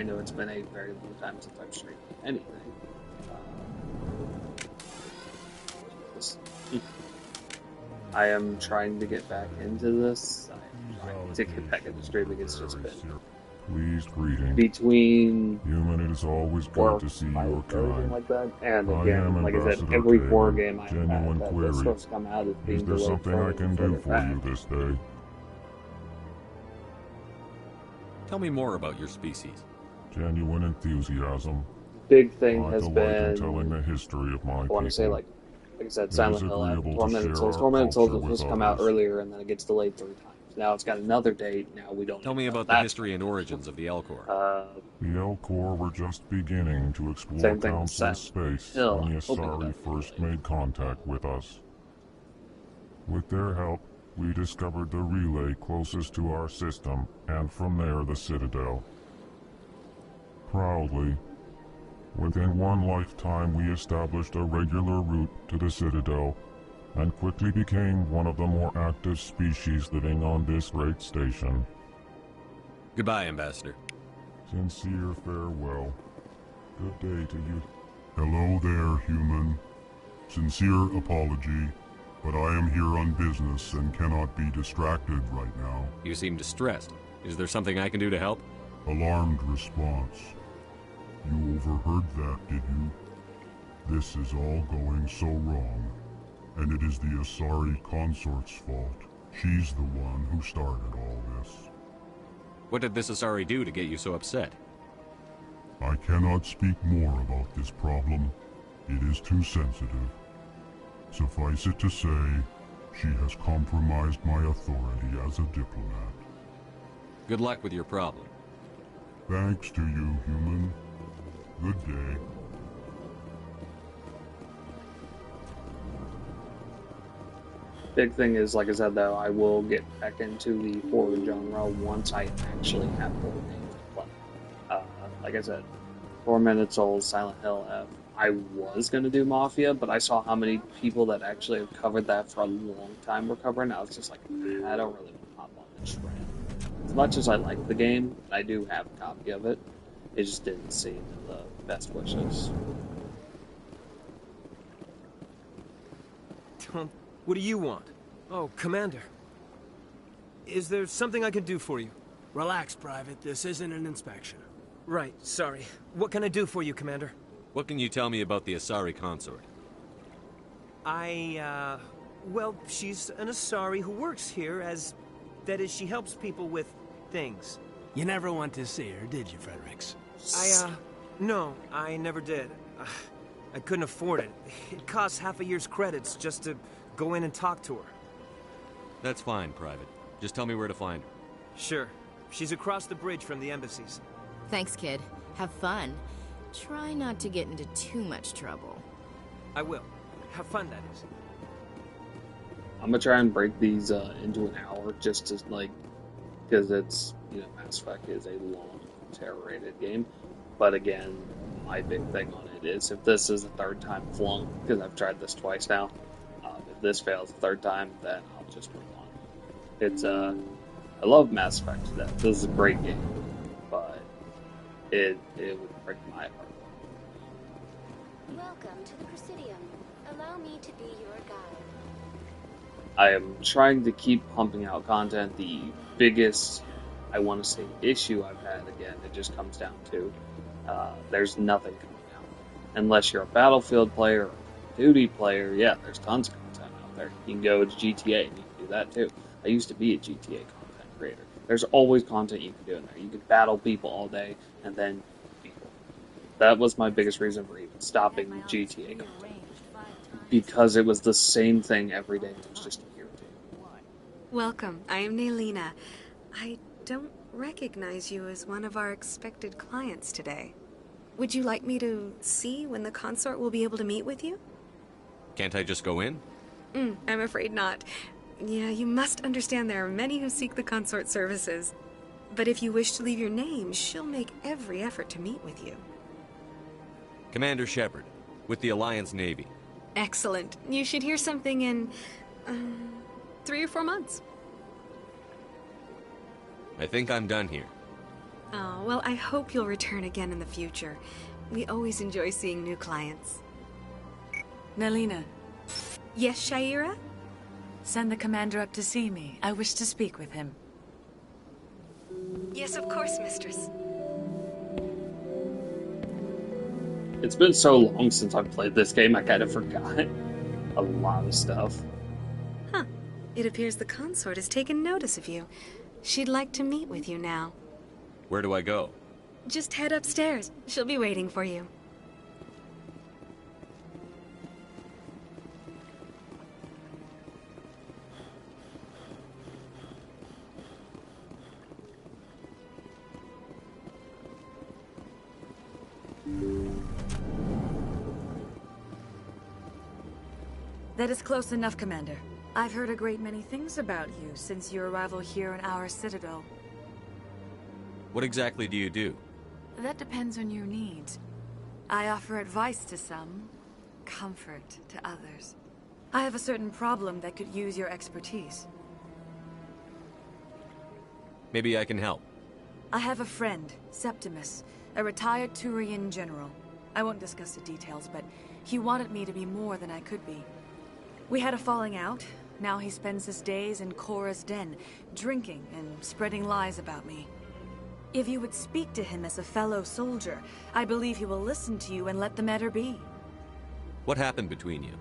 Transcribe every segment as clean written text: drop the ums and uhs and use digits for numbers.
I know it's been a very long time since I've streamed anything. This- I am trying to get back into this. I'm trying to get back into streaming. It's just been Pleased greeting. between Human, it is always work, good to see life, your everything kind. like that. And I again, am like I said, Ambassador every Taylor. horror game I've Genuine had that query. was supposed to come out is being Is there delayed something I can do for you back. this day? Tell me more about your species. Genuine enthusiasm. Big thing I has delight in been, telling the history of my I want people. to say, like I said, It Silent is Hill, agreeable to Tormented share Souls. our Tormented Souls culture was supposed with to come out others. earlier, and then it gets delayed 3 times. Now it's got another date. Now we don't Tell me know about the that. history and origins of the Elcor. The Elcor were just beginning to explore Same thing with Council Silent space Hill. when the I'm hoping Asari that first made contact with us. With their help, we discovered the relay closest to our system, and from there the citadel. Proudly, within one lifetime we established a regular route to the citadel, and quickly became one of the more active species living on this great station. Goodbye, Ambassador. Sincere farewell. Good day to you. Hello there, human. Sincere apology, but I am here on business and cannot be distracted right now. You seem distressed. Is there something I can do to help? Alarmed response. You overheard that, did you? This is all going so wrong, and it is the Asari consort's fault. She's the one who started all this. What did this Asari do to get you so upset? I cannot speak more about this problem. It is too sensitive. Suffice it to say, she has compromised my authority as a diplomat. Good luck with your problem. Thanks to you, human. Good day. Big thing is, like I said, though, I will get back into the horror genre once I actually have horror games to play. Like I said, Tormented Souls, Silent Hill. I was gonna do Mafia, but I saw how many people that actually have covered that for a long time were covering. I was just like, I don't really want to hop on this trend. As much as I like the game, I do have a copy of it. It just didn't seem in the best wishes. What do you want? Oh, Commander. Is there something I can do for you? Relax, Private. This isn't an inspection. Right, sorry. What can I do for you, Commander? What can you tell me about the Asari consort? Well, she's an Asari who works here as... That is, she helps people with things. You never went to see her, did you, Fredericks? No, I never did. I couldn't afford it. It costs half a year's credits just to go in and talk to her. That's fine, Private. Just tell me where to find her. Sure. She's across the bridge from the embassies. Thanks, kid. Have fun. Try not to get into too much trouble. I will. Have fun, that is. I'm gonna try and break these into an hour just to, like, because it's, you know, Mass Effect is a long, terror-rated game. But again, my big thing on it is if this is a third time flunk, because I've tried this twice now, if this fails a third time, then I'll just move on. It's, I love Mass Effect to death. This is a great game, but it would break my heart. Welcome to the Presidium. Allow me to be your guide. I am trying to keep pumping out content. The biggest, I want to say, issue I've had, again, it just comes down to there's nothing coming out. Unless you're a Battlefield player or a Duty player, yeah, there's tons of content out there. You can go to GTA and you can do that too. I used to be a GTA content creator. There's always content you can do in there. You can battle people all day and then people. That was my biggest reason for even stopping GTA content. Because it was the same thing every day. It was just irritating. Welcome. I am Nailina. I don't recognize you as one of our expected clients today. Would you like me to see when the consort will be able to meet with you? Can't I just go in? I'm afraid not. Yeah, you must understand there are many who seek the consort services. But if you wish to leave your name, she'll make every effort to meet with you. Commander Shepard, with the Alliance Navy. Excellent. You should hear something in 3 or 4 months. I think I'm done here. Oh, well, I hope you'll return again in the future. We always enjoy seeing new clients. Nelina, Yes, Shaira? send the commander up to see me. I wish to speak with him. Yes, of course, mistress. It's been so long since I've played this game, I kind of forgot a lot of stuff. Huh. It appears the consort has taken notice of you. She'd like to meet with you now. Where do I go? Just head upstairs. She'll be waiting for you. That is close enough, Commander. I've heard a great many things about you since your arrival here in our citadel. What exactly do you do? That depends on your needs. I offer advice to some, comfort to others. I have a certain problem that could use your expertise. Maybe I can help. I have a friend, Septimus, a retired Turian general. I won't discuss the details, but he wanted me to be more than I could be. We had a falling out. Now he spends his days in Cora's den, drinking and spreading lies about me. If you would speak to him as a fellow soldier, I believe he will listen to you and let the matter be. What happened between you?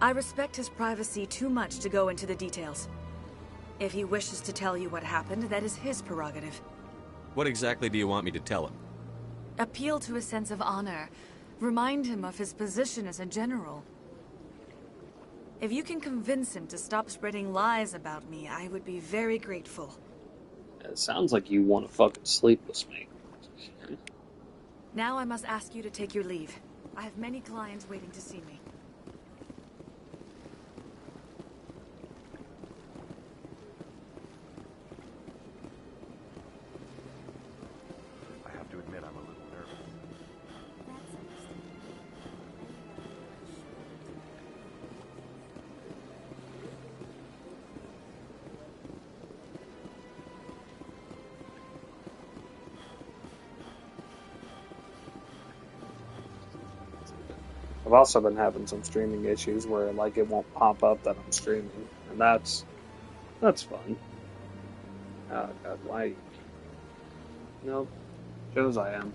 I respect his privacy too much to go into the details. If he wishes to tell you what happened, that is his prerogative. What exactly do you want me to tell him? Appeal to his sense of honor. Remind him of his position as a general. If you can convince him to stop spreading lies about me, I would be very grateful. It sounds like you want to fucking sleep with me. Now I must ask you to take your leave. I have many clients waiting to see me. I have to admit I'm a little nervous. I've also been having some streaming issues where like it won't pop up that I'm streaming, and that's fun. Oh god, why? Nope, shows I am.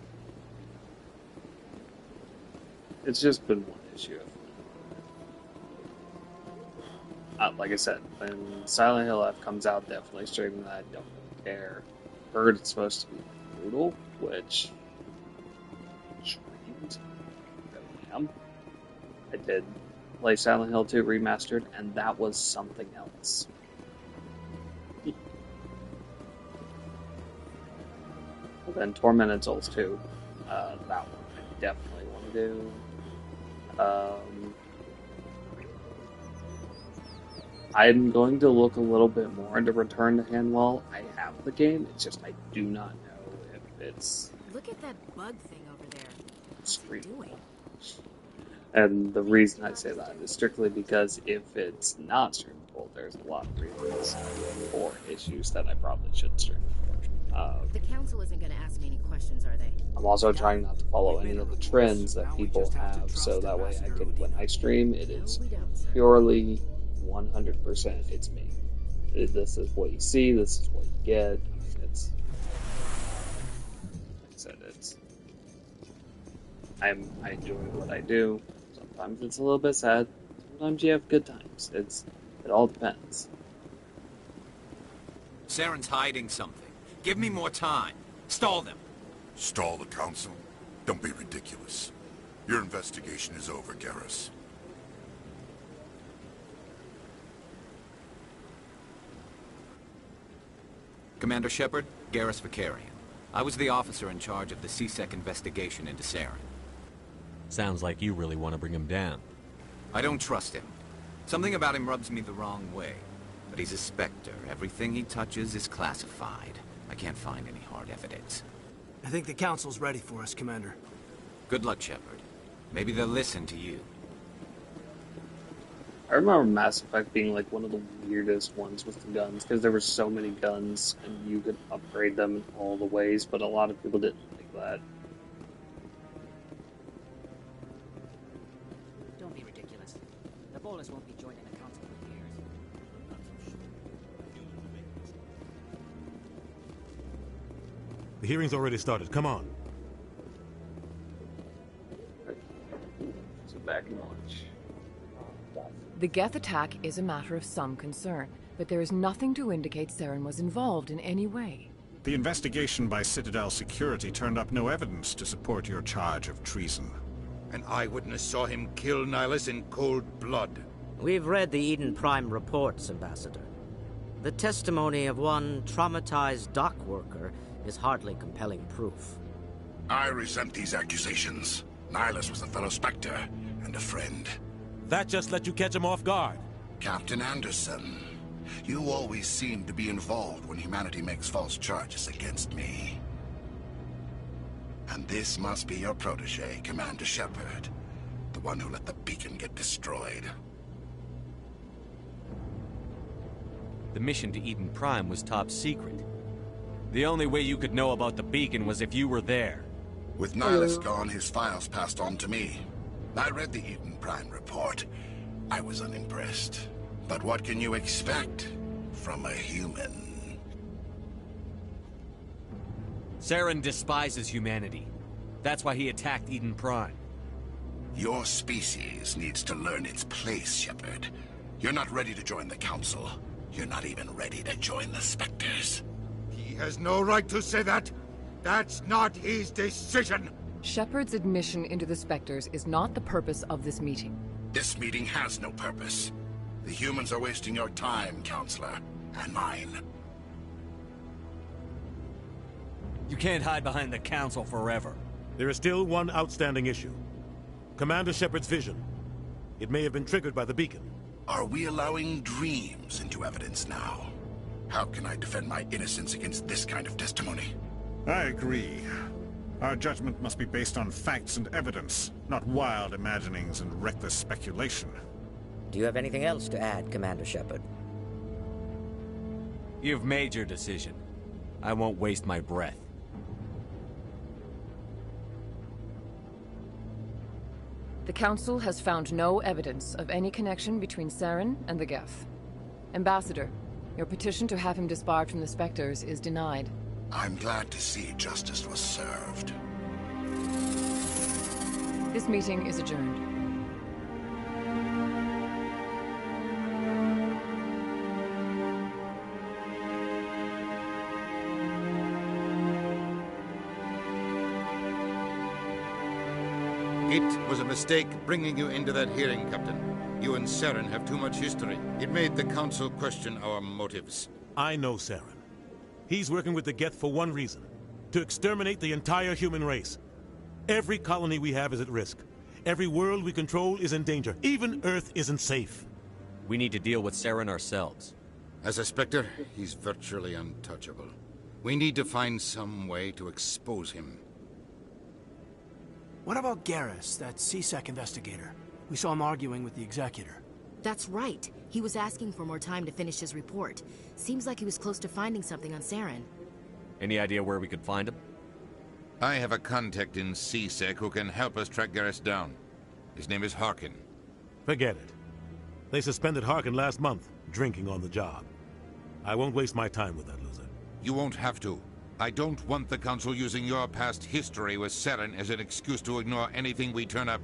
It's just been one issue. Like I said, when Silent Hill F comes out, definitely streaming that. I don't really care. Heard it's supposed to be brutal, which streamed. I am. I did play Silent Hill 2 Remastered, and that was something else. Then Tormented Souls 2, that one I definitely want to do. I'm going to look a little bit more into Return to Hanwell. I have the game, it's just I do not know if it's Look at that bug thing over there. What's it streamable. doing? And the reason I say that is strictly because if it's not streamable, there's a lot of reasons or issues that I probably should stream. The council isn't going to ask me any questions, are they? I'm also trying not to follow any of the trends that people have, so that way I can, when I stream, it is purely 100% it's me. This is what you see, this is what you get. It's, like I said, I enjoy what I do. Sometimes it's a little bit sad. Sometimes you have good times. It all depends. Saren's hiding something. Give me more time. Stall them. Stall the council? Don't be ridiculous. Your investigation is over, Garrus. Commander Shepard, Garrus Vicarian. I was the officer in charge of the CSEC investigation into Saren. Sounds like you really want to bring him down. I don't trust him. Something about him rubs me the wrong way. But he's a Spectre. Everything he touches is classified. I can't find any hard evidence. I think the council's ready for us, Commander. Good luck, Shepard. Maybe they'll listen to you. I remember Mass Effect being like one of the weirdest ones with the guns because there were so many guns and you could upgrade them in all the ways, but a lot of people didn't like that. Don't be ridiculous. The Bolus won't be joining the council for years. The hearing's already started. Come on. So back in launch. The Geth attack is a matter of some concern, but there is nothing to indicate Saren was involved in any way. The investigation by Citadel Security turned up no evidence to support your charge of treason. An eyewitness saw him kill Nihilus in cold blood. We've read the Eden Prime reports, Ambassador. The testimony of one traumatized dock worker is hardly compelling proof. I resent these accusations. Nihilus was a fellow Spectre and a friend. That just let you catch him off guard. Captain Anderson, you always seem to be involved when humanity makes false charges against me. And this must be your protege, Commander Shepard, the one who let the beacon get destroyed. The mission to Eden Prime was top secret. The only way you could know about the beacon was if you were there. With Nihilus gone, his files passed on to me. I read the Eden Prime report. I was unimpressed. But what can you expect from a human? Saren despises humanity. That's why he attacked Eden Prime. Your species needs to learn its place, Shepard. You're not ready to join the Council. You're not even ready to join the Spectres. He has no right to say that. That's not his decision. Shepard's admission into the Spectres is not the purpose of this meeting. This meeting has no purpose. The humans are wasting your time, Counselor, and mine. You can't hide behind the Council forever. There is still one outstanding issue. Commander Shepard's vision. It may have been triggered by the beacon. Are we allowing dreams into evidence now? How can I defend my innocence against this kind of testimony? I agree. Our judgment must be based on facts and evidence, not wild imaginings and reckless speculation. Do you have anything else to add, Commander Shepard? You've made your decision. I won't waste my breath. The Council has found no evidence of any connection between Saren and the Geth. Ambassador, your petition to have him disbarred from the Spectres is denied. I'm glad to see justice was served. This meeting is adjourned. It was a mistake bringing you into that hearing, Captain. You and Saren have too much history. It made the Council question our motives. I know Saren. He's working with the Geth for one reason. To exterminate the entire human race. Every colony we have is at risk. Every world we control is in danger. Even Earth isn't safe. We need to deal with Saren ourselves. As a Spectre, he's virtually untouchable. We need to find some way to expose him. What about Garrus, that CSEC investigator? We saw him arguing with the Executor. That's right. He was asking for more time to finish his report. Seems like he was close to finding something on Saren. Any idea where we could find him? I have a contact in CSEC who can help us track Garrus down. His name is Harkin. Forget it. They suspended Harkin last month, drinking on the job. I won't waste my time with that loser. You won't have to. I don't want the Council using your past history with Saren as an excuse to ignore anything we turn up.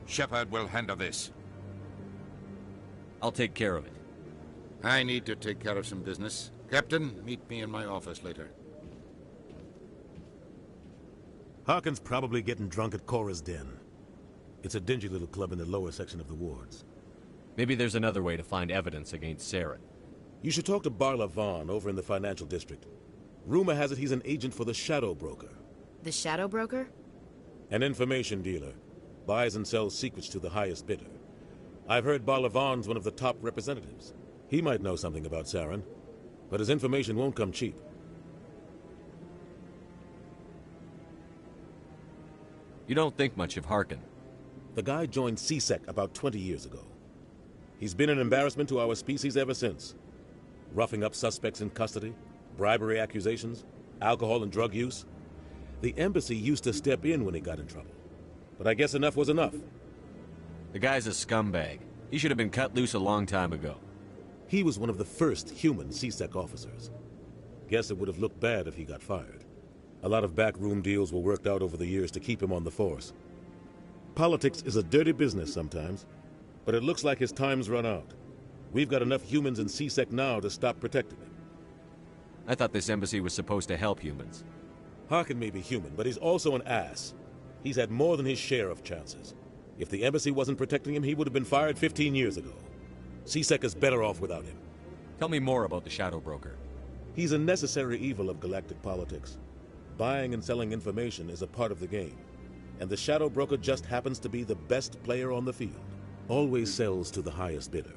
Shepard will handle this. I'll take care of it. I need to take care of some business. Captain, meet me in my office later. Harkin's probably getting drunk at Cora's Den. It's a dingy little club in the lower section of the wards. Maybe there's another way to find evidence against Saren. You should talk to Barla Vaughn over in the financial district. Rumor has it he's an agent for the Shadow Broker. The Shadow Broker? An information dealer. Buys and sells secrets to the highest bidder. I've heard Barla Vaughn's one of the top representatives. He might know something about Saren, but his information won't come cheap. You don't think much of Harkin. The guy joined CSEC about 20 years ago. He's been an embarrassment to our species ever since. Roughing up suspects in custody, bribery accusations, alcohol and drug use. The embassy used to step in when he got in trouble. But I guess enough was enough. The guy's a scumbag. He should have been cut loose a long time ago. He was one of the first human CSEC officers. Guess it would have looked bad if he got fired. A lot of backroom deals were worked out over the years to keep him on the force. Politics is a dirty business sometimes, but it looks like his time's run out. We've got enough humans in CSEC now to stop protecting him. I thought this embassy was supposed to help humans. Harkin may be human, but he's also an ass. He's had more than his share of chances. If the embassy wasn't protecting him, he would have been fired 15 years ago. CSEC is better off without him. Tell me more about the Shadow Broker. He's a necessary evil of galactic politics. Buying and selling information is a part of the game. And the Shadow Broker just happens to be the best player on the field. Always sells to the highest bidder.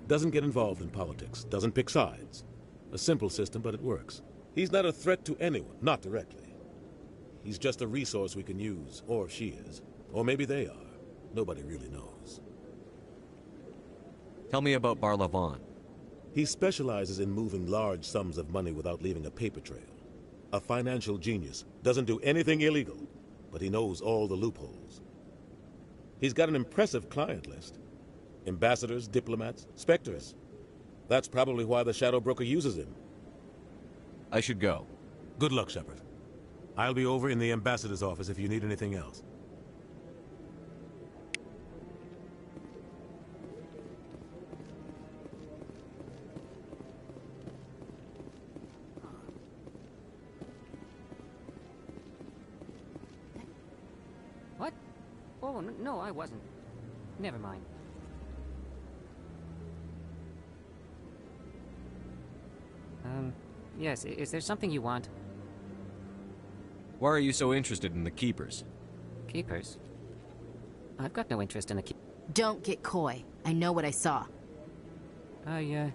Doesn't get involved in politics, doesn't pick sides. A simple system, but it works. He's not a threat to anyone, not directly. He's just a resource we can use, or she is. Or maybe they are. Nobody really knows. Tell me about Barlavon. He specializes in moving large sums of money without leaving a paper trail. A financial genius. Doesn't do anything illegal, but he knows all the loopholes. He's got an impressive client list. Ambassadors, diplomats, specters. That's probably why the Shadow Broker uses him. I should go. Good luck, Shepard. I'll be over in the ambassador's office if you need anything else. What? Oh, no, I wasn't. Never mind. Yes, is there something you want? Why are you so interested in the Keepers? Keepers? I've got no interest in the Don't get coy. I know what I saw. I'm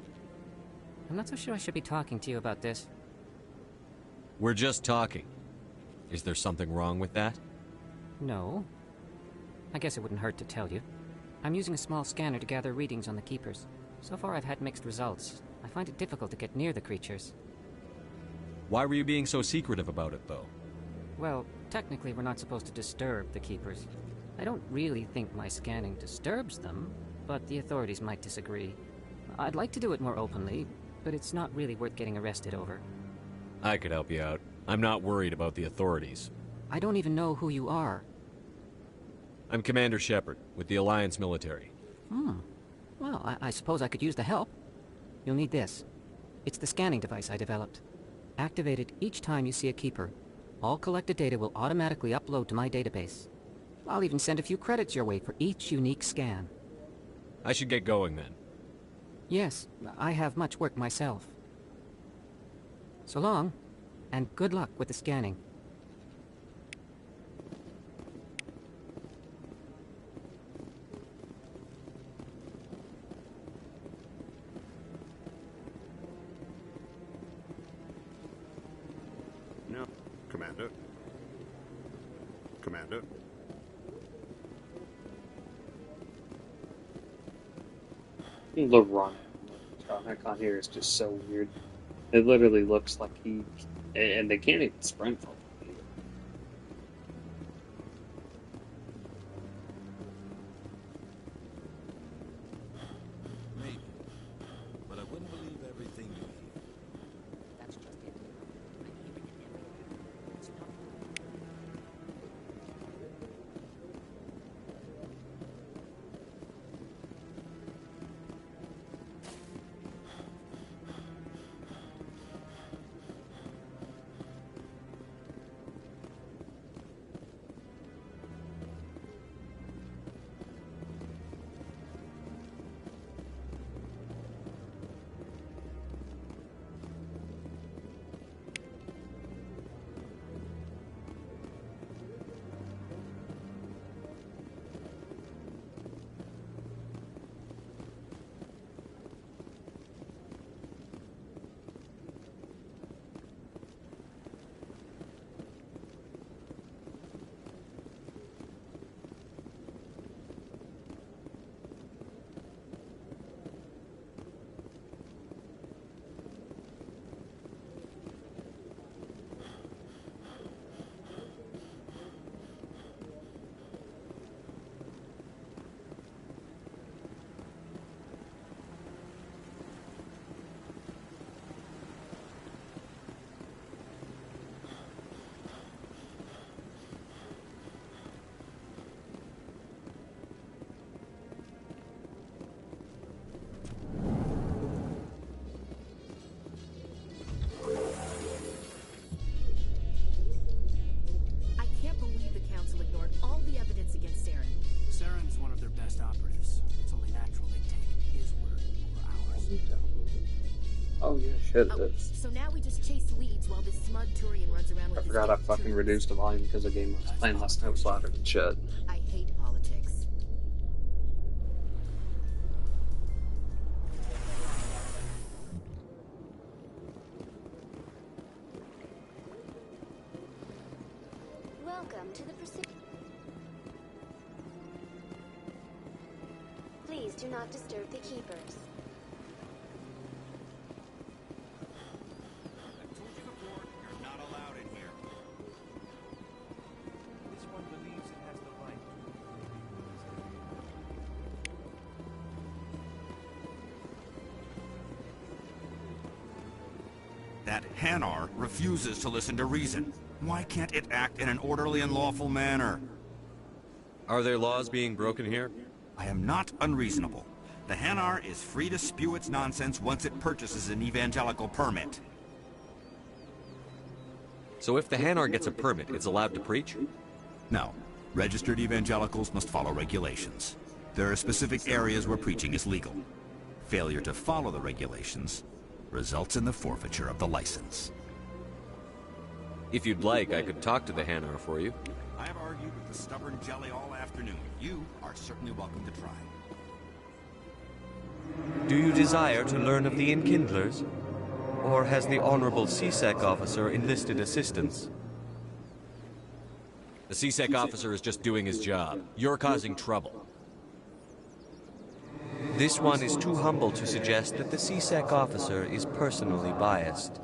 not so sure I should be talking to you about this. We're just talking. Is there something wrong with that? No. I guess it wouldn't hurt to tell you. I'm using a small scanner to gather readings on the Keepers. So far I've had mixed results. I find it difficult to get near the creatures. Why were you being so secretive about it, though? Well, technically we're not supposed to disturb the Keepers. I don't really think my scanning disturbs them, but the authorities might disagree. I'd like to do it more openly, but it's not really worth getting arrested over. I could help you out. I'm not worried about the authorities. I don't even know who you are. I'm Commander Shepard, with the Alliance military. Well, I suppose I could use the help. You'll need this. It's the scanning device I developed. Activate it each time you see a Keeper. All collected data will automatically upload to my database. I'll even send a few credits your way for each unique scan. I should get going then. Yes, I have much work myself. So long, and good luck with the scanning. No, Commander. Commander. The run on here is just so weird. It literally looks like he... And they can't even sprint from him either. Maybe. But I wouldn't believe everything you hear. That's just it. I'm hearing it everywhere. It's not... shit it is. So now we just chase leads while this smug Turian runs around with I his forgot I damn fucking tubes. reduced the volume because the game I was playing last night was louder than shit. I hate politics. Welcome to the Pacific. Please do not disturb the keepers. That Hanar refuses to listen to reason. Why can't it act in an orderly and lawful manner? Are there laws being broken here? I am not unreasonable. The Hanar is free to spew its nonsense once it purchases an evangelical permit. So if the Hanar gets a permit, it's allowed to preach? No. Registered evangelicals must follow regulations. There are specific areas where preaching is legal. Failure to follow the regulations results in the forfeiture of the license. If you'd like, I could talk to the Hanar for you. I have argued with the stubborn jelly all afternoon. You are certainly welcome to try. Do you desire to learn of the Enkindlers? Or has the Honorable CSEC officer enlisted assistance? The CSEC officer is just doing his job. You're causing trouble. This one is too humble to suggest that the CSEC officer is personally biased.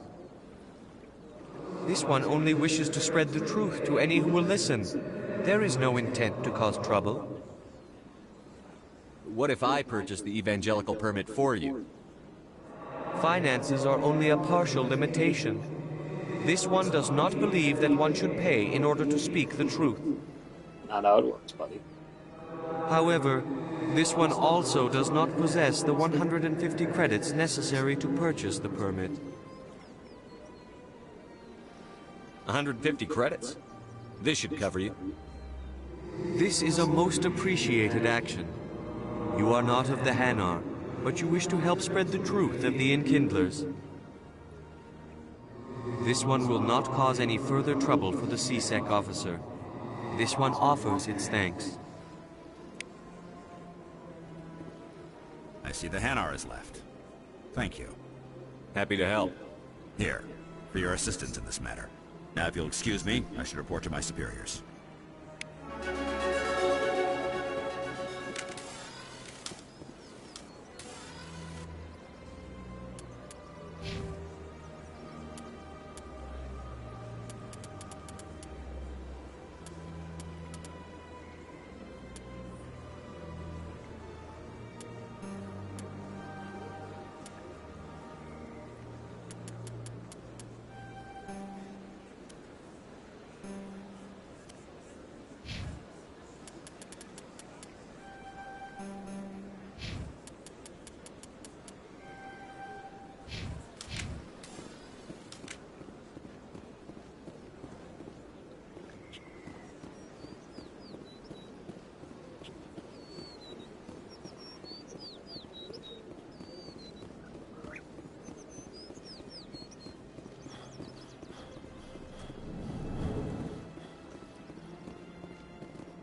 This one only wishes to spread the truth to any who will listen. There is no intent to cause trouble. What if I purchase the evangelical permit for you? Finances are only a partial limitation. This one does not believe that one should pay in order to speak the truth. Not how it works, buddy. However, this one also does not possess the 150 credits necessary to purchase the permit. 150 credits? This should cover you. This is a most appreciated action. You are not of the Hanar, but you wish to help spread the truth of the Enkindlers. This one will not cause any further trouble for the CSEC officer. This one offers its thanks. I see the Hanar is left. Thank you. Happy to help. Here, for your assistance in this matter. Now, if you'll excuse me, I should report to my superiors.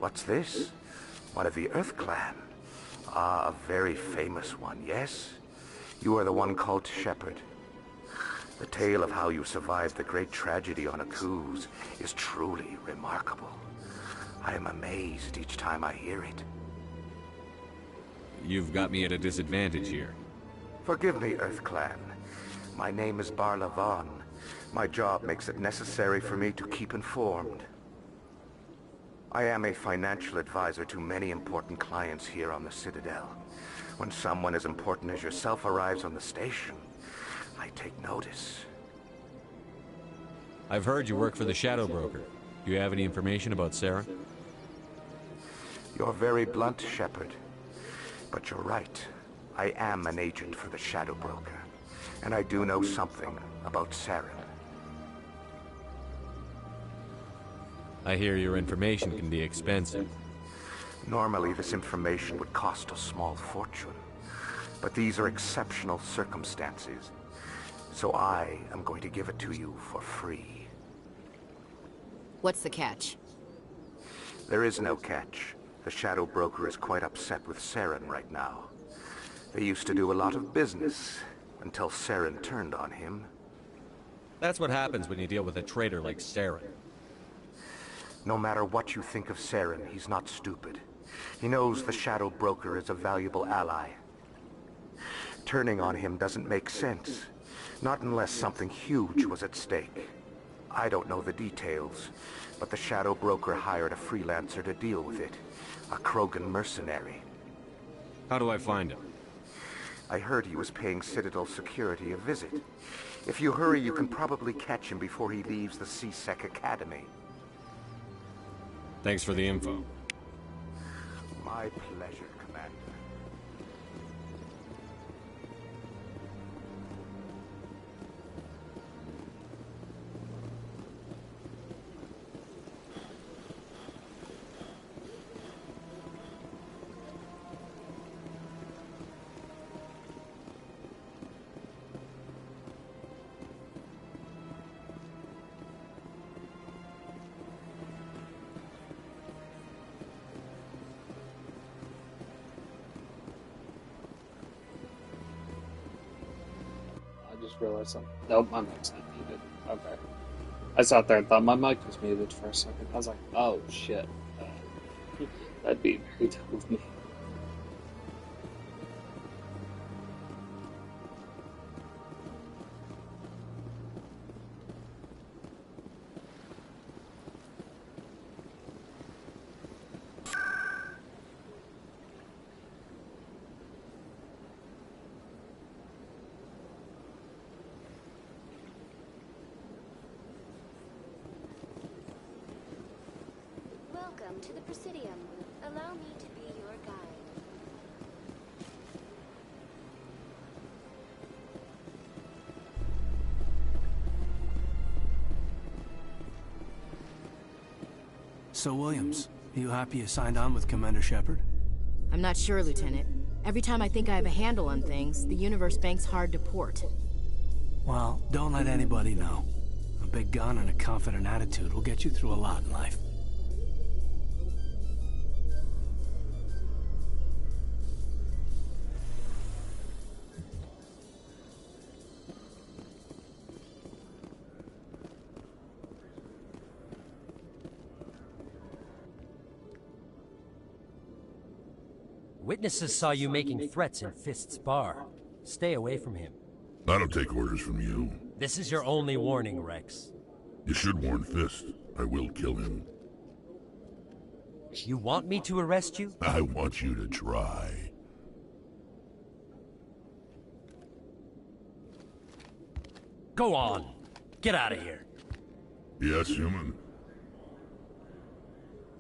What's this? One of the Earth Clan. Ah, a very famous one, yes? You are the one called Shepherd. The tale of how you survived the great tragedy on Akuz is truly remarkable. I am amazed each time I hear it. You've got me at a disadvantage here. Forgive me, Earth Clan. My name is Barla Vaughn. My job makes it necessary for me to keep informed. I am a financial advisor to many important clients here on the Citadel. When someone as important as yourself arrives on the station, I take notice. I've heard you work for the Shadow Broker. Do you have any information about Sarah? You're very blunt, Shepherd. But you're right. I am an agent for the Shadow Broker. And I do know something about Sarah. I hear your information can be expensive. Normally, this information would cost a small fortune. But these are exceptional circumstances. So I am going to give it to you for free. What's the catch? There is no catch. The Shadow Broker is quite upset with Saren right now. They used to do a lot of business, until Saren turned on him. That's what happens when you deal with a traitor like Saren. No matter what you think of Saren, he's not stupid. He knows the Shadow Broker is a valuable ally. Turning on him doesn't make sense. Not unless something huge was at stake. I don't know the details, but the Shadow Broker hired a freelancer to deal with it. A Krogan mercenary. How do I find him? I heard he was paying Citadel security a visit. If you hurry, you can probably catch him before he leaves the C-Sec Academy. Thanks for the info. My pleasure, Commander. I just realized something. Nope, my mic's not muted. Okay. I sat there and thought my mic was muted for a second. I was like, oh shit. That'd be very dumb of me. Welcome to the Presidium. Allow me to be your guide. So, Williams, you happy you signed on with Commander Shepard? I'm not sure, Lieutenant. Every time I think I have a handle on things, the Universe Bank's hard to port. Well, don't let anybody know. A big gun and a confident attitude will get you through a lot in life. Witnesses saw you making threats in Fist's bar. Stay away from him. I don't take orders from you. This is your only warning, Rex. You should warn Fist. I will kill him. You want me to arrest you? I want you to try. Go on. Get out of here. Yes, human.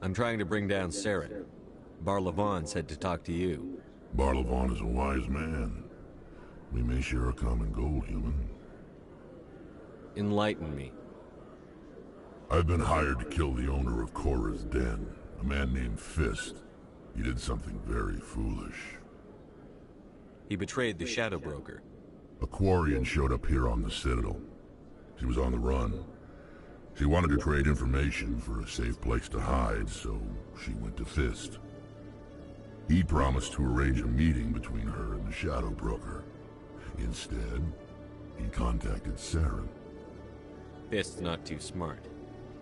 I'm trying to bring down Saren. Barlavon said to talk to you. Barlavon is a wise man. We may share a common goal, human. Enlighten me. I've been hired to kill the owner of Korra's Den, a man named Fist. He did something very foolish. He betrayed the Shadow Broker. A Quarian showed up here on the Citadel. She was on the run. She wanted to trade information for a safe place to hide, so she went to Fist. He promised to arrange a meeting between her and the Shadow Broker. Instead, he contacted Saren. Fist's not too smart.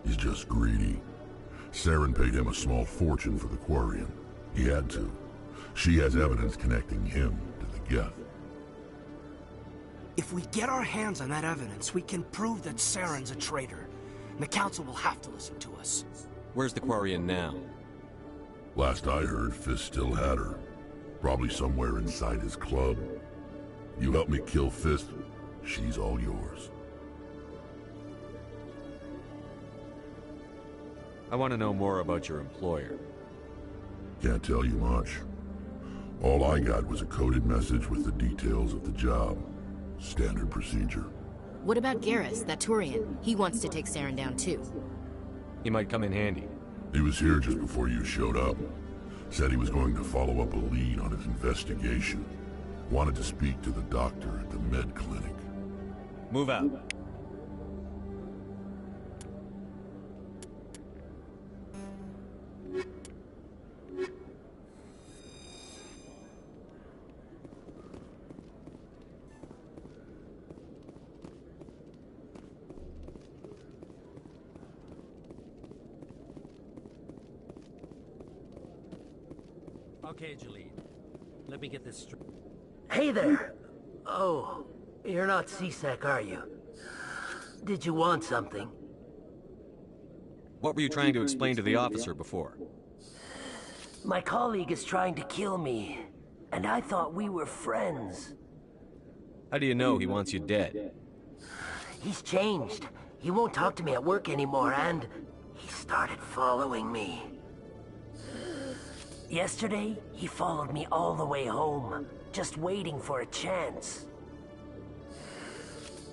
He's just greedy. Saren paid him a small fortune for the Quarian. He had to. She has evidence connecting him to the Geth. If we get our hands on that evidence, we can prove that Saren's a traitor. And the Council will have to listen to us. Where's the Quarian now? Last I heard, Fist still had her. Probably somewhere inside his club. You help me kill Fist, she's all yours. I want to know more about your employer. Can't tell you much. All I got was a coded message with the details of the job. Standard procedure. What about Garrus, that Turian? He wants to take Saren down too. He might come in handy. He was here just before you showed up. Said he was going to follow up a lead on his investigation. Wanted to speak to the doctor at the med clinic. Move out. Okay, Jalid. Let me get this straight. Hey there! Oh, you're not C-Sec, are you? Did you want something? What were you trying to explain to the officer before? My colleague is trying to kill me, and I thought we were friends. How do you know he wants you dead? He's changed. He won't talk to me at work anymore, and he started following me. Yesterday, he followed me all the way home, just waiting for a chance.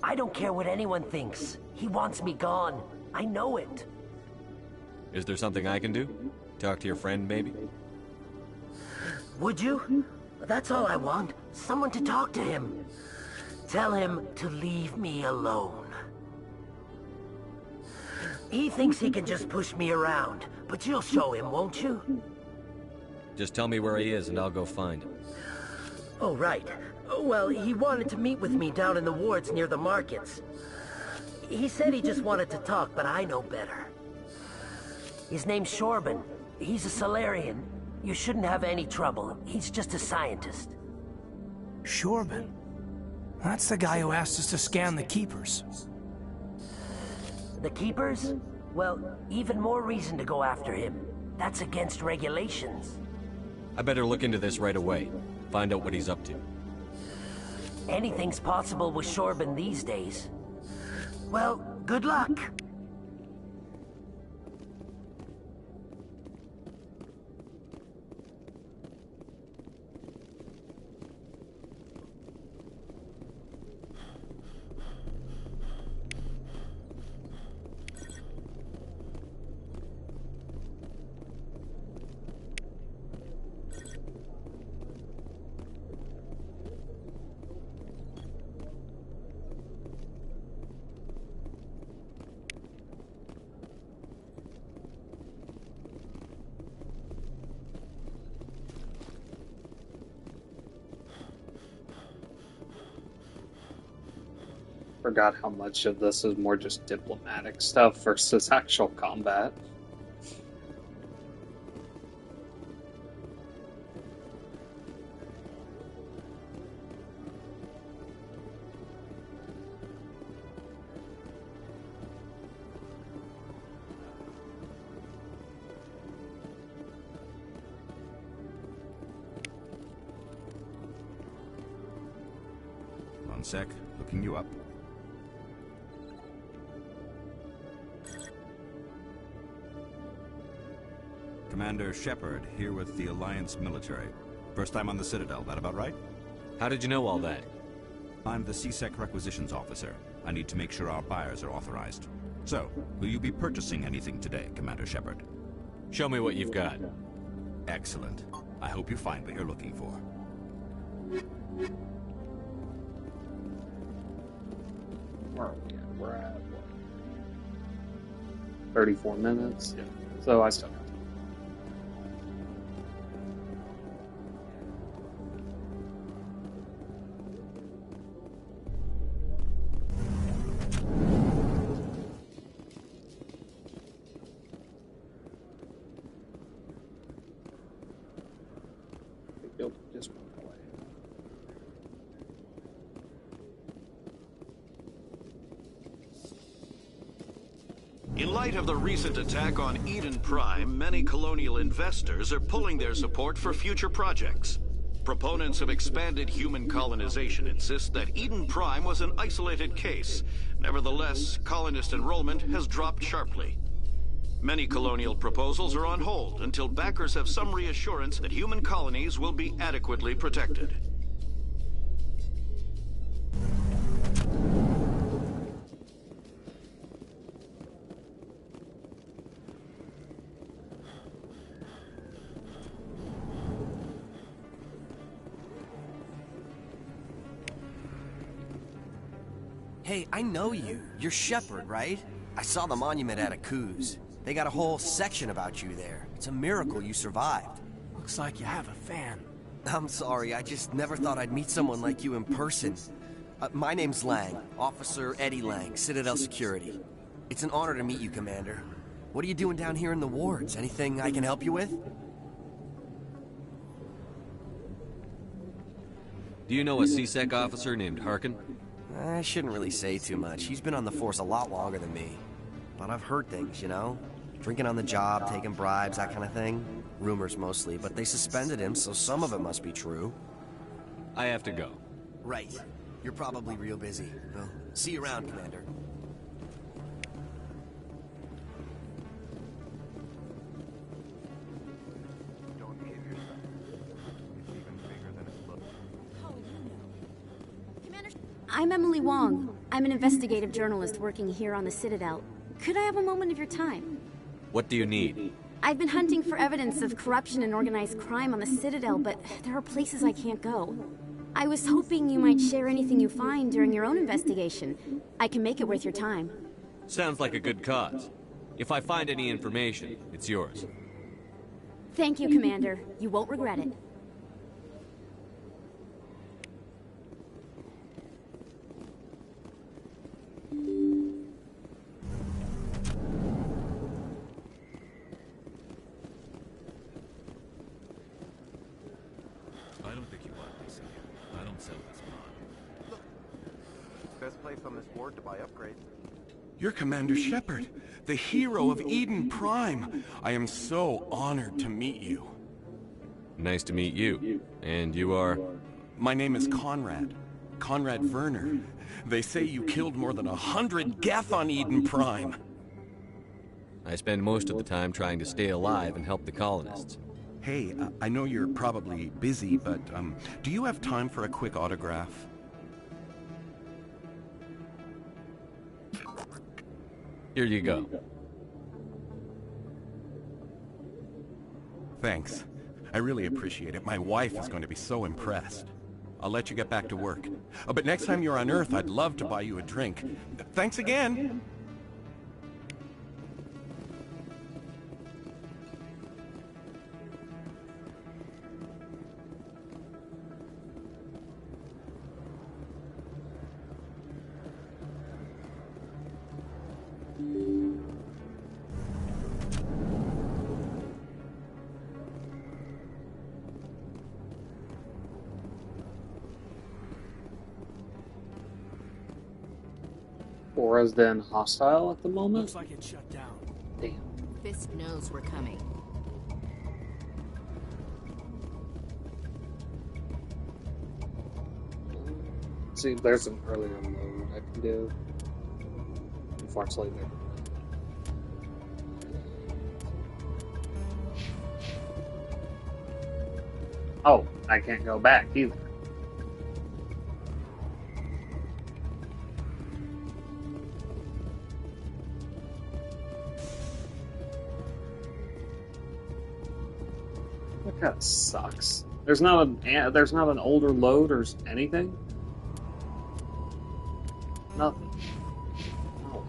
I don't care what anyone thinks. He wants me gone. I know it. Is there something I can do? Talk to your friend, maybe? Would you? That's all I want. Someone to talk to him. Tell him to leave me alone. He thinks he can just push me around, but you'll show him, won't you? Just tell me where he is and I'll go find him. Oh, right. Well, he wanted to meet with me down in the wards near the markets. He said he just wanted to talk, but I know better. His name's Shorban. He's a Solarian. You shouldn't have any trouble. He's just a scientist. Shorban? That's the guy who asked us to scan the Keepers. The Keepers? Well, even more reason to go after him. That's against regulations. I better look into this right away. Find out what he's up to. Anything's possible with Shorban these days. Well, good luck. Forgot how much of this is more just diplomatic stuff versus actual combat. One sec, looking you up. Commander Shepard, here with the Alliance military. First time on the Citadel, that about right? How did you know all that? I'm the C-Sec requisitions officer. I need to make sure our buyers are authorized. So, will you be purchasing anything today, Commander Shepard? Show me what you've got. Excellent. I hope you find what you're looking for. Where are we at? We're at what? 34 minutes? Yeah. So I still got time. Yep, just one away. In light of the recent attack on Eden Prime, many colonial investors are pulling their support for future projects. Proponents of expanded human colonization insist that Eden Prime was an isolated case. Nevertheless, colonist enrollment has dropped sharply. Many colonial proposals are on hold until backers have some reassurance that human colonies will be adequately protected. Hey, I know you. You're Shepard, right? I saw the monument at Akuz. They got a whole section about you there. It's a miracle you survived. Looks like you have a fan. I'm sorry, I just never thought I'd meet someone like you in person. My name's Lang, Officer Eddie Lang, Citadel Security. It's an honor to meet you, Commander. What are you doing down here in the wards? Anything I can help you with? Do you know a CSEC officer named Harkin? I shouldn't really say too much. He's been on the force a lot longer than me. But I've heard things, you know? Drinking on the job, taking bribes, that kind of thing. Rumors mostly, but they suspended him, so some of it must be true. I have to go. Right. You're probably real busy. Well, see you around, Commander. I'm Emily Wong. I'm an investigative journalist working here on the Citadel. Could I have a moment of your time? What do you need? I've been hunting for evidence of corruption and organized crime on the Citadel, but there are places I can't go. I was hoping you might share anything you find during your own investigation. I can make it worth your time. Sounds like a good cause. If I find any information, it's yours. Thank you, Commander. You won't regret it. I don't think you want this here. I don't sell this mod. Best place on this board to buy upgrades. You're Commander Shepard, the hero of Eden Prime. I am so honored to meet you. Nice to meet you. And you are? My name is Conrad. Conrad Werner. They say you killed more than 100 Geth on Eden Prime. I spend most of the time trying to stay alive and help the colonists. Hey, I know you're probably busy, but do you have time for a quick autograph? Here you go. Thanks. I really appreciate it. My wife is going to be so impressed. I'll let you get back to work. But next time you're on Earth, I'd love to buy you a drink. Thanks again! Aura's then hostile at the moment? Looks like it's shut down. Damn. Fisk knows we're coming. See, there's an earlier mode I can do. Unfortunately, there. Oh, I can't go back either. That kind of sucks. There's not an older load or anything. Nothing. Oh.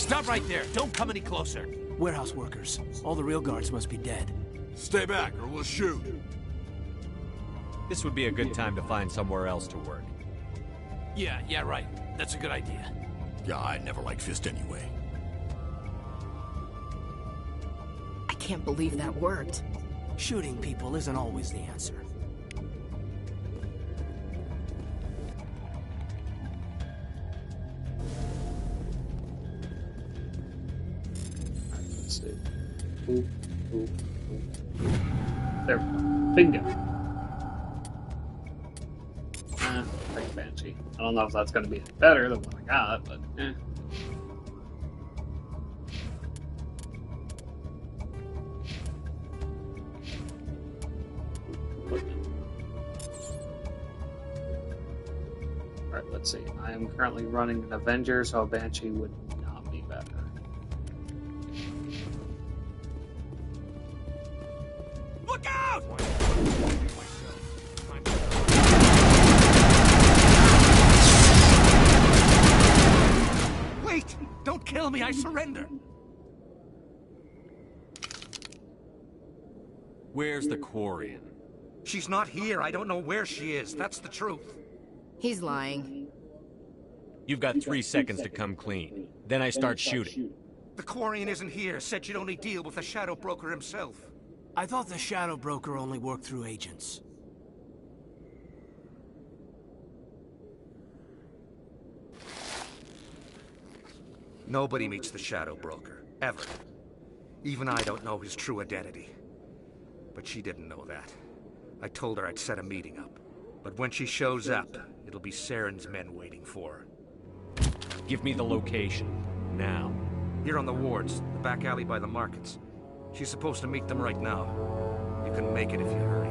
Stop right there. Don't come any closer. Warehouse workers. All the real guards must be dead. Stay back or we'll shoot. This would be a good time to find somewhere else to work. Yeah, right. That's a good idea. Yeah, I never liked Fist anyway. I can't believe that worked. Shooting people isn't always the answer. Let's see. Ooh, ooh, ooh. There we go. Bingo. Like Banshee. I don't know if that's going to be better than what I got, but eh. Alright, let's see. I am currently running an Avenger, so a Banshee would not be better. Look out! Wait! Don't kill me, I surrender! Where's the Quarian? She's not here. I don't know where she is. That's the truth. He's lying. You've got 3 seconds to come clean. Then I start shooting. The Quarian isn't here. Said she'd only deal with the Shadow Broker himself. I thought the Shadow Broker only worked through agents. Nobody meets the Shadow Broker. Ever. Even I don't know his true identity. But she didn't know that. I told her I'd set a meeting up. But when she shows up, it'll be Saren's men waiting for her. Give me the location. Now. Here on the wards, the back alley by the markets. She's supposed to meet them right now. You can make it if you hurry.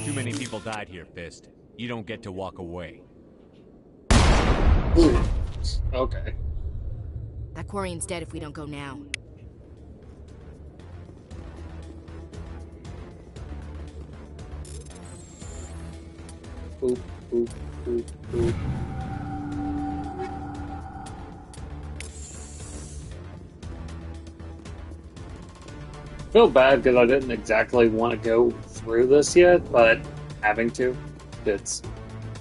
Too many people died here, Fist. You don't get to walk away. Ooh. Okay. That Quarian's dead if we don't go now. Boop, boop, boop, boop. Feel bad because I didn't exactly want to go through this yet, but having to. It's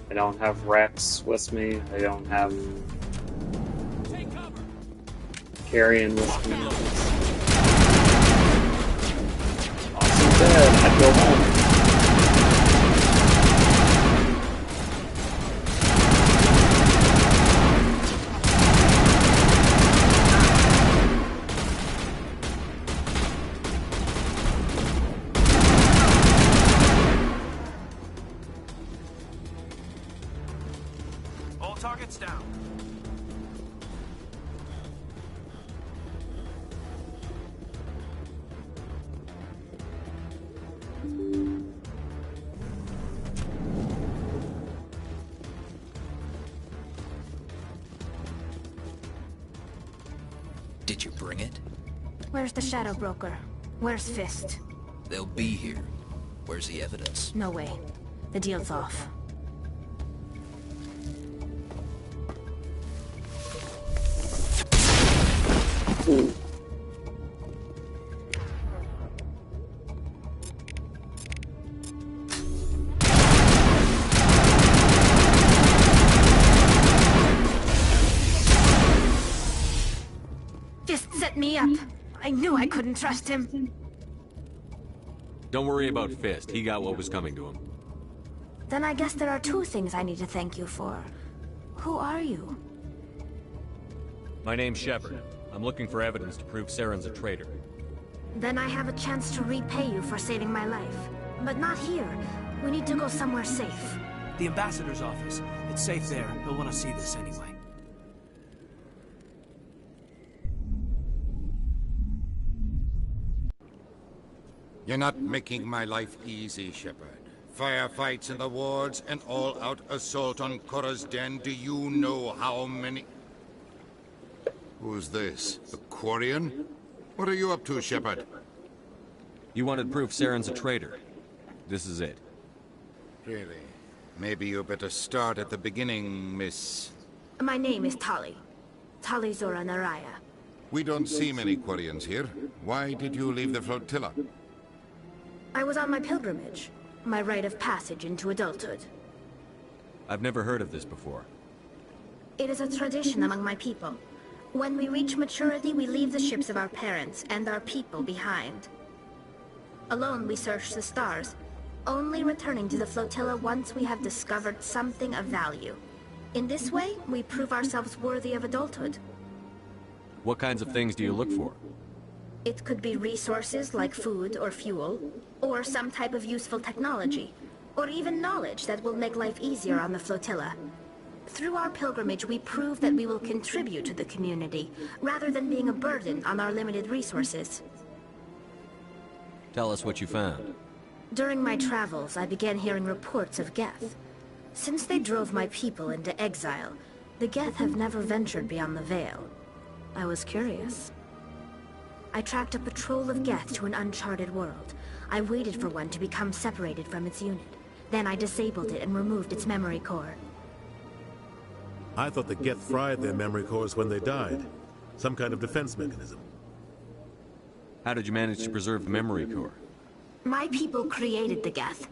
I don't have Rex with me. I don't have Carrion with me. Awesome dead. I go home. Targets down. Did you bring it? Where's the Shadow Broker? Where's Fist? They'll be here. Where's the evidence? No way. The deal's off. Ooh. Fist set me up. I knew I couldn't trust him. Don't worry about Fist. He got what was coming to him. Then I guess there are 2 things I need to thank you for. Who are you? My name's Shepard. I'm looking for evidence to prove Saren's a traitor. Then I have a chance to repay you for saving my life. But not here. We need to go somewhere safe. The ambassador's office. It's safe there. He'll want to see this anyway. You're not making my life easy, Shepard. Firefights in the wards, an all-out assault on Korra's den. Do you know how many... Who's this? The Quarian? What are you up to, Shepard? You wanted proof Saren's a traitor. This is it. Really? Maybe you better start at the beginning, Miss... My name is Tali. Talizora Naraya. We don't see many Quarians here. Why did you leave the flotilla? I was on my pilgrimage. My rite of passage into adulthood. I've never heard of this before. It is a tradition among my people. When we reach maturity, we leave the ships of our parents and our people behind. Alone, we search the stars, only returning to the flotilla once we have discovered something of value. In this way, we prove ourselves worthy of adulthood. What kinds of things do you look for? It could be resources like food or fuel, or some type of useful technology, or even knowledge that will make life easier on the flotilla. Through our pilgrimage, we prove that we will contribute to the community, rather than being a burden on our limited resources. Tell us what you found. During my travels, I began hearing reports of Geth. Since they drove my people into exile, the Geth have never ventured beyond the Veil. I was curious. I tracked a patrol of Geth to an uncharted world. I waited for one to become separated from its unit. Then I disabled it and removed its memory core. I thought the Geth fried their memory cores when they died. Some kind of defense mechanism. How did you manage to preserve the memory core? My people created the Geth.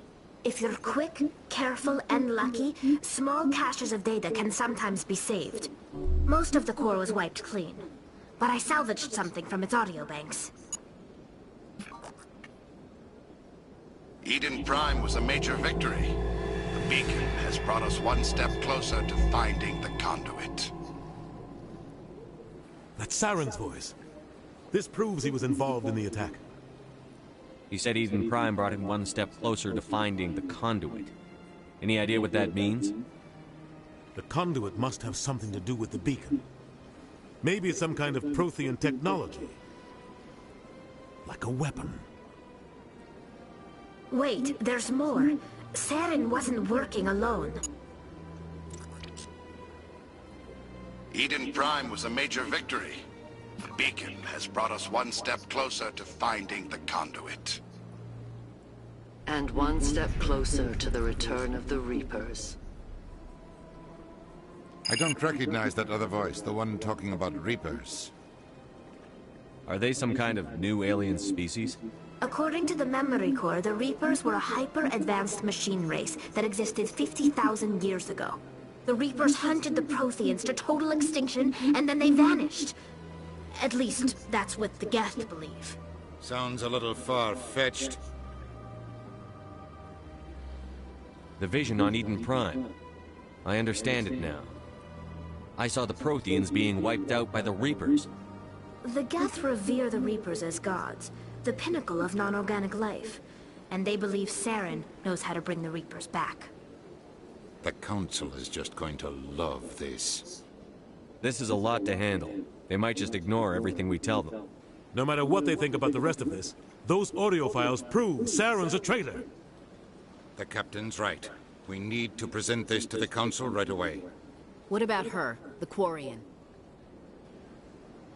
If you're quick, careful, and lucky, small caches of data can sometimes be saved. Most of the core was wiped clean, but I salvaged something from its audio banks. Eden Prime was a major victory. The beacon has brought us one step closer to finding the conduit. That's Saren's voice. This proves he was involved in the attack. He said Eden Prime brought him one step closer to finding the conduit. Any idea what that means? The conduit must have something to do with the beacon. Maybe it's some kind of Prothean technology. Like a weapon. Wait, there's more. Saren wasn't working alone. Eden Prime was a major victory. The beacon has brought us one step closer to finding the conduit. And one step closer to the return of the Reapers. I don't recognize that other voice, the one talking about Reapers. Are they some kind of new alien species? According to the memory core, the Reapers were a hyper-advanced machine race that existed 50,000 years ago. The Reapers hunted the Protheans to total extinction, and then they vanished. At least, that's what the Geth believe. Sounds a little far-fetched. The vision on Eden Prime. I understand it now. I saw the Protheans being wiped out by the Reapers. The Geth revere the Reapers as gods, the pinnacle of non-organic life. And they believe Saren knows how to bring the Reapers back. The Council is just going to love this. This is a lot to handle. They might just ignore everything we tell them. No matter what they think about the rest of this, those audio files prove Saren's a traitor. The Captain's right. We need to present this to the Council right away. What about her, the Quarian?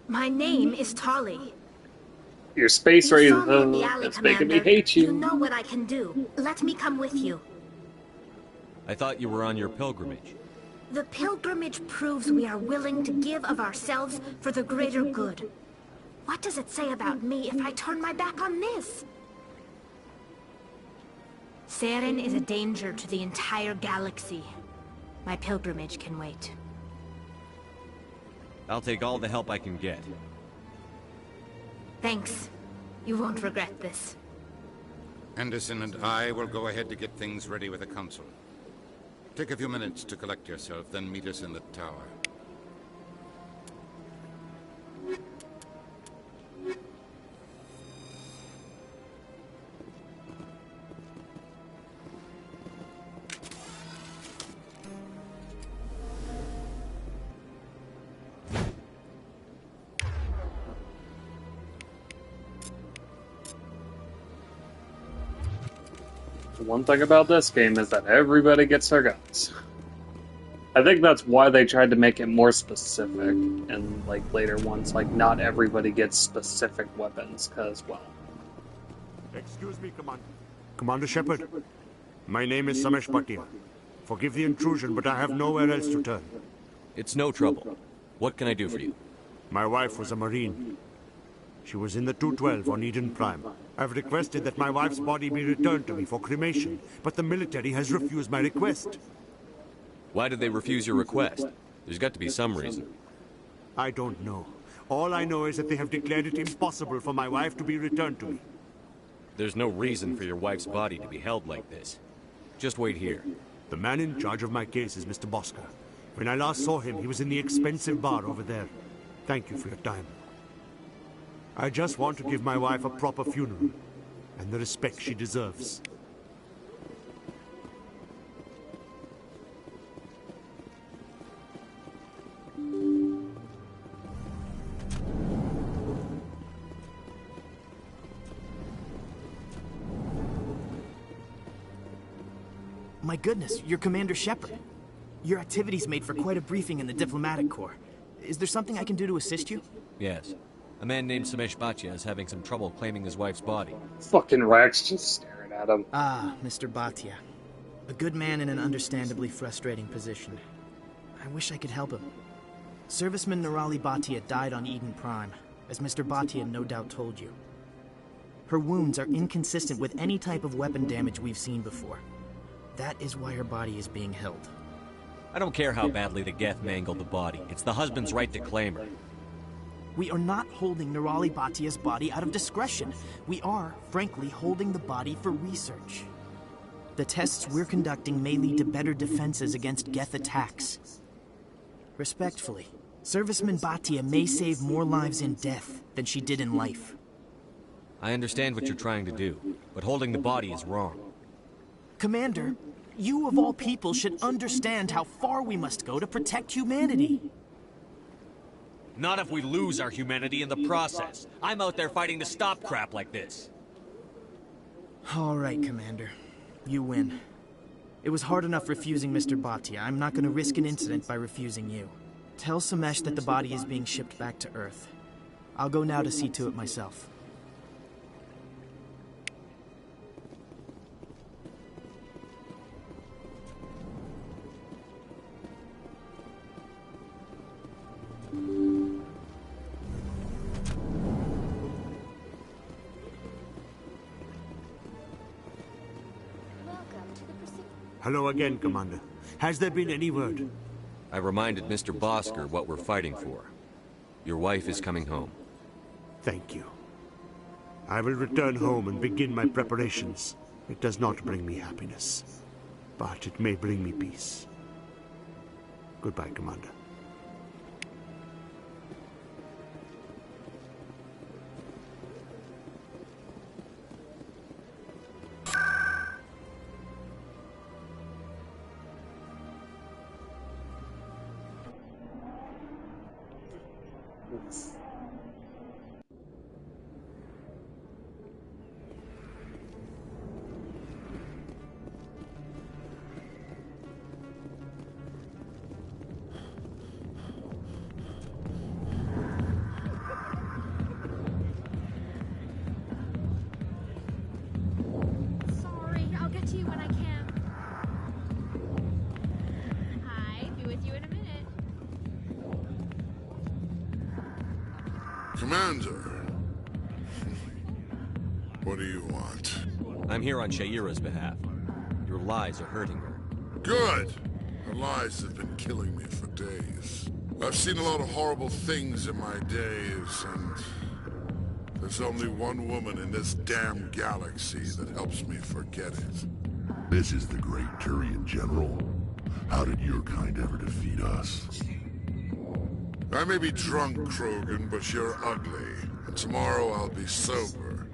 My name is Tali. Your space You race saw me in the alley, is making me Commander. hate you. You know what I can do. Let me come with you. I thought you were on your pilgrimage. The pilgrimage proves we are willing to give of ourselves for the greater good. What does it say about me if I turn my back on this? Saren is a danger to the entire galaxy. My pilgrimage can wait. I'll take all the help I can get. Thanks. You won't regret this. Anderson and I will go ahead to get things ready with the Council. Take a few minutes to collect yourself, then meet us in the tower. One thing about this game is that everybody gets their guns. I think that's why they tried to make it more specific in like later ones. Like not everybody gets specific weapons, because well. Excuse me, Commander Shepard. My name is Samesh Bhatia. Forgive the intrusion, but I have nowhere else to turn. It's no trouble. What can I do for you? My wife was a Marine. She was in the 212 on Eden Prime. I've requested that my wife's body be returned to me for cremation, but the military has refused my request. Why did they refuse your request? There's got to be some reason. I don't know. All I know is that they have declared it impossible for my wife to be returned to me. There's no reason for your wife's body to be held like this. Just wait here. The man in charge of my case is Mr. Bosca. When I last saw him, he was in the expensive bar over there. Thank you for your time. I just want to give my wife a proper funeral, and the respect she deserves. My goodness, you're Commander Shepard. Your activities made for quite a briefing in the Diplomatic Corps. Is there something I can do to assist you? Yes. A man named Samesh Bhatia is having some trouble claiming his wife's body. Fucking Rex just staring at him. Ah, Mr. Bhatia. A good man in an understandably frustrating position. I wish I could help him. Serviceman Nirali Bhatia died on Eden Prime, as Mr. Bhatia no doubt told you. Her wounds are inconsistent with any type of weapon damage we've seen before. That is why her body is being held. I don't care how badly the Geth mangled the body. It's the husband's right to claim her. We are not holding Nirali Bhatia's body out of discretion. We are, frankly, holding the body for research. The tests we're conducting may lead to better defenses against Geth attacks. Respectfully, Serviceman Bhatia may save more lives in death than she did in life. I understand what you're trying to do, but holding the body is wrong. Commander, you of all people should understand how far we must go to protect humanity. Not if we lose our humanity in the process. I'm out there fighting to stop crap like this. All right, Commander. You win. It was hard enough refusing Mr. Bhatia. I'm not going to risk an incident by refusing you. Tell Samesh that the body is being shipped back to Earth. I'll go now to see to it myself. Hello again, Commander. Has there been any word? I reminded Mr. Bosker what we're fighting for. Your wife is coming home. Thank you. I will return home and begin my preparations. It does not bring me happiness, but it may bring me peace. Goodbye, Commander. Sorry, I'll get to you when I can. Hi, be with you in a minute. Commander. What do you want? I'm here on Shaira's behalf. Your lies are hurting her. Good! Her lies have been killing me for days. I've seen a lot of horrible things in my days, and there's only one woman in this damn galaxy that helps me forget it. This is the great Turian General. How did your kind ever defeat us? I may be drunk, Krogan, but you're ugly. And tomorrow I'll be sober.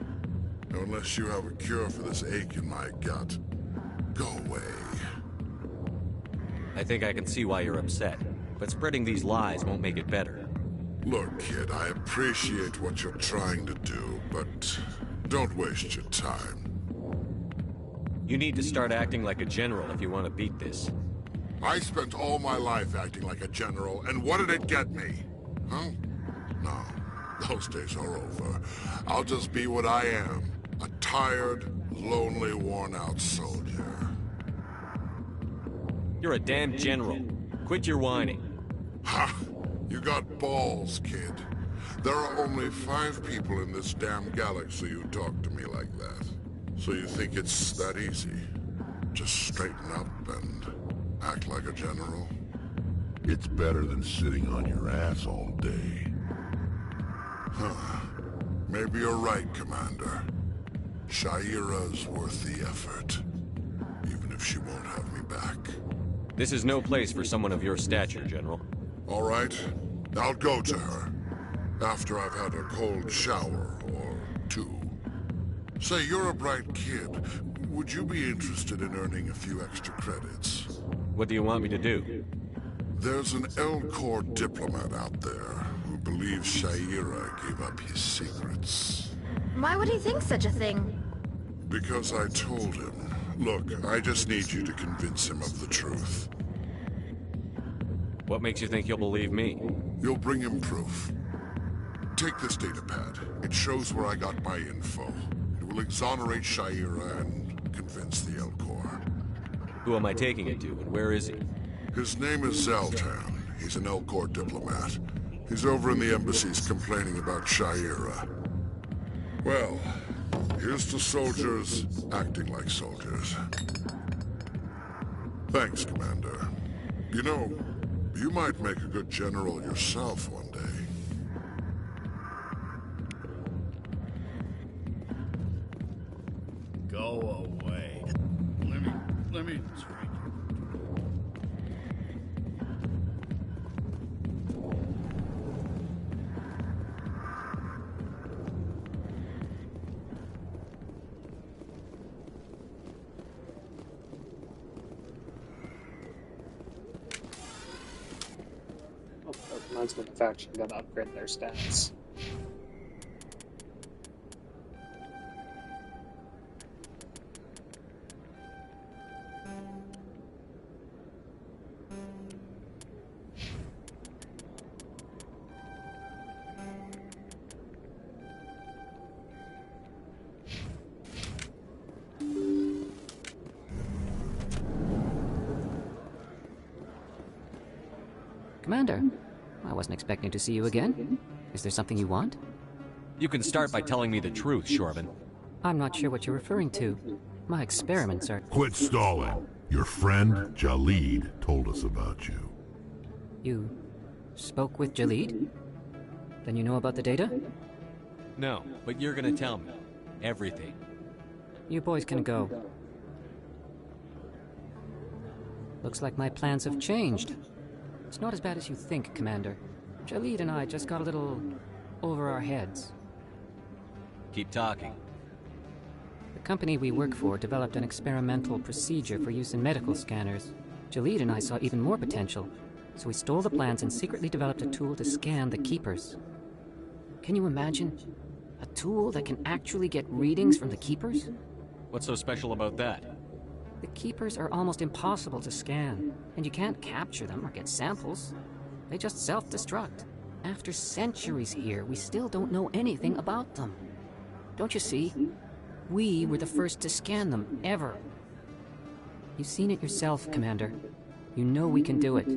Unless you have a cure for this ache in my gut. Go away. I think I can see why you're upset, but spreading these lies won't make it better. Look, kid, I appreciate what you're trying to do, but don't waste your time. You need to start acting like a general if you want to beat this. I spent all my life acting like a general, and what did it get me? Huh? No, those days are over. I'll just be what I am. A tired, lonely, worn-out soldier. You're a damn general. Quit your whining. Ha! You got balls, kid. There are only 5 people in this damn galaxy who talk to me like that. So you think it's that easy? Just straighten up and act like a general? It's better than sitting on your ass all day. Huh. Maybe you're right, Commander. Shaira's worth the effort. Even if she won't have me back. This is no place for someone of your stature, General. All right. I'll go to her. After I've had a cold shower or 2. Say, you're a bright kid. Would you be interested in earning a few extra credits? What do you want me to do? There's an Elcor diplomat out there who believes Shaira gave up his secrets. Why would he think such a thing? Because I told him. Look, I just need you to convince him of the truth. What makes you think he'll believe me? You'll bring him proof. Take this data pad. It shows where I got my info. It will exonerate Shaira and convince the Elcor. Who am I taking it to, and where is he? His name is Zaltan. He's an Elcor diplomat. He's over in the embassies complaining about Shaira. Well, here's to soldiers acting like soldiers. Thanks, Commander. You know, you might make a good general yourself one day. Go away. Let me strike Oh, that reminds me of the faction gotta upgrade their stats. Commander, I wasn't expecting to see you again. Is there something you want? You can start by telling me the truth, Shorban. I'm not sure what you're referring to. My experiments are... Quit stalling. Your friend, Jalid, told us about you. You spoke with Jalid? Then you know about the data? No, but you're gonna tell me. Everything. You boys can go. Looks like my plans have changed. It's not as bad as you think, Commander. Jalid and I just got a little over our heads. Keep talking. The company we work for developed an experimental procedure for use in medical scanners. Jalid and I saw even more potential, so we stole the plans and secretly developed a tool to scan the Keepers. Can you imagine? A tool that can actually get readings from the Keepers? What's so special about that? The Keepers are almost impossible to scan, and you can't capture them or get samples. They just self-destruct. After centuries here, we still don't know anything about them. Don't you see? We were the first to scan them, ever. You've seen it yourself, Commander. You know we can do it.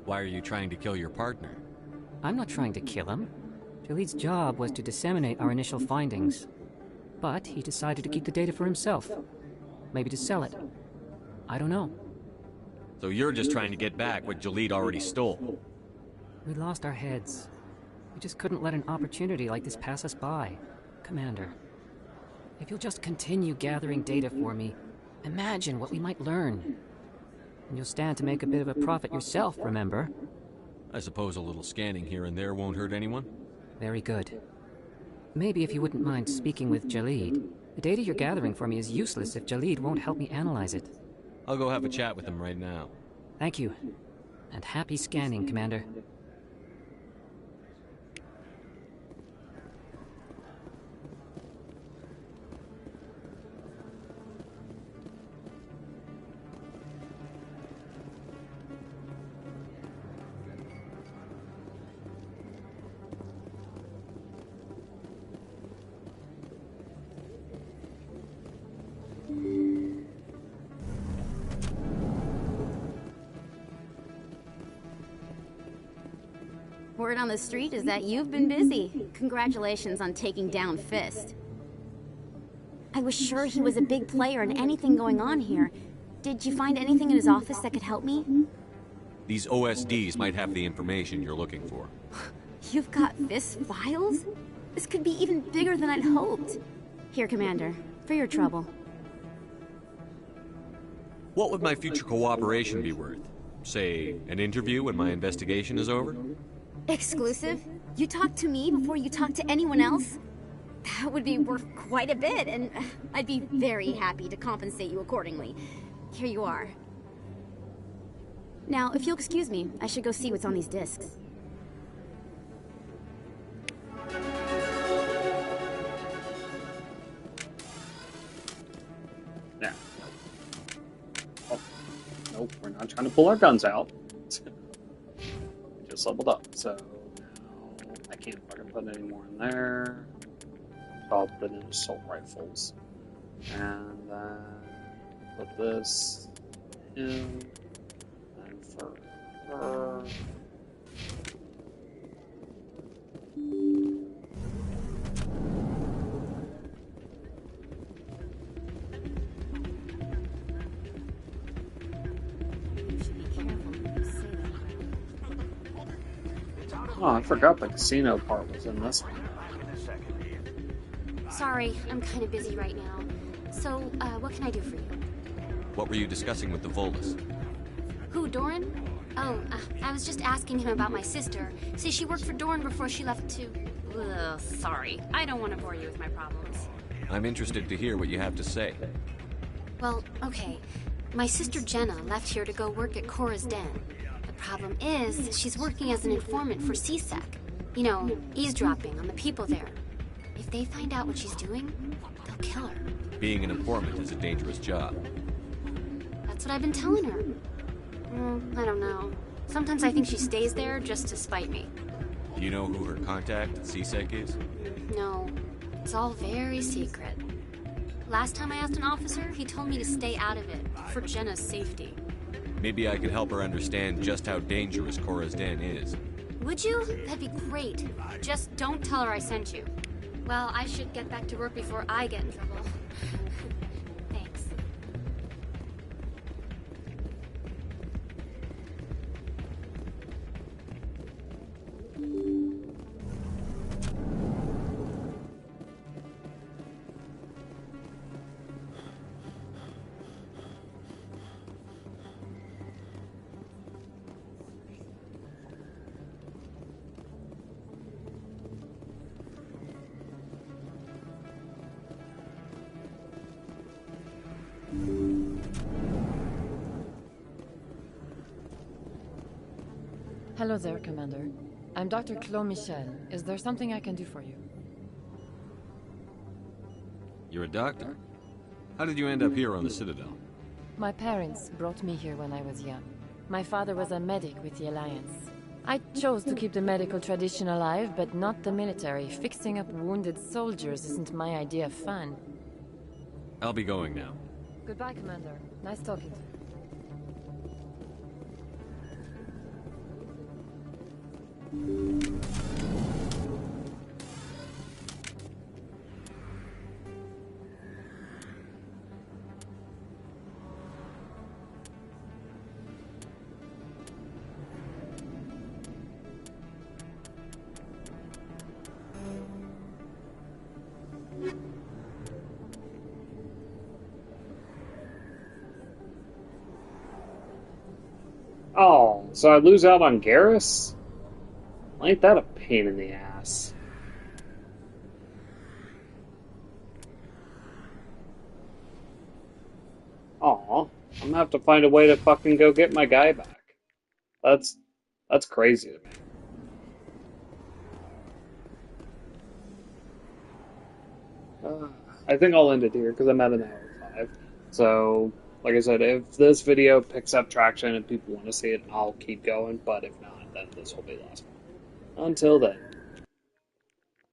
Why are you trying to kill your partner? I'm not trying to kill him. Jalid's job was to disseminate our initial findings. But he decided to keep the data for himself. Maybe to sell it. I don't know. So you're just trying to get back what Jalid already stole? We lost our heads. We just couldn't let an opportunity like this pass us by. Commander, if you'll just continue gathering data for me, imagine what we might learn. And you'll stand to make a bit of a profit yourself, remember? I suppose a little scanning here and there won't hurt anyone? Very good. Maybe if you wouldn't mind speaking with Jalid. The data you're gathering for me is useless if Jalid won't help me analyze it. I'll go have a chat with him right now. Thank you. And happy scanning, Commander. Word on the street is that you've been busy. Congratulations on taking down Fist. I was sure he was a big player in anything going on here. Did you find anything in his office that could help me? These OSDs might have the information you're looking for. You've got Fist files? This could be even bigger than I'd hoped. Here, Commander, for your trouble. What would my future cooperation be worth? Say, an interview when my investigation is over? Exclusive? You talk to me before you talk to anyone else? That would be worth quite a bit, and I'd be very happy to compensate you accordingly. Here you are. Now, if you'll excuse me, I should go see what's on these discs. Yeah. Oh, nope, we're not trying to pull our guns out. We just leveled up, so now I can't fucking put any more in there. I'll put in assault rifles. And then put this in. And for her. Oh, I forgot the casino part was in this one. Sorry, I'm kind of busy right now. So, what can I do for you? What were you discussing with the Volus? Who, Doran? Oh, I was just asking him about my sister. See, she worked for Doran before she left to... Ugh, sorry. I don't want to bore you with my problems. I'm interested to hear what you have to say. Well, okay. My sister Jenna left here to go work at Cora's Den. The problem is, she's working as an informant for CSEC. You know, eavesdropping on the people there. If they find out what she's doing, they'll kill her. Being an informant is a dangerous job. That's what I've been telling her. I don't know. Sometimes I think she stays there just to spite me. Do you know who her contact at CSEC is? No, it's all very secret. Last time I asked an officer, he told me to stay out of it, for Jenna's safety. Maybe I could help her understand just how dangerous Cora's Den is. Would you? That'd be great. Just don't tell her I sent you. Well, I should get back to work before I get in trouble. Thanks. Hello there, Commander. I'm Dr. Claude Michel. Is there something I can do for you? You're a doctor? How did you end up here on the Citadel? My parents brought me here when I was young. My father was a medic with the Alliance. I chose to keep the medical tradition alive, but not the military. Fixing up wounded soldiers isn't my idea of fun. I'll be going now. Goodbye, Commander. Nice talking to you. Oh, so I lose out on Garrus? Ain't that a pain in the ass? Aw, I'm gonna have to find a way to fucking go get my guy back. That's crazy to me. I think I'll end it here because I'm at an hour 5. So, like I said, if this video picks up traction and people want to see it, I'll keep going. But if not, then this will be the last one. Until then.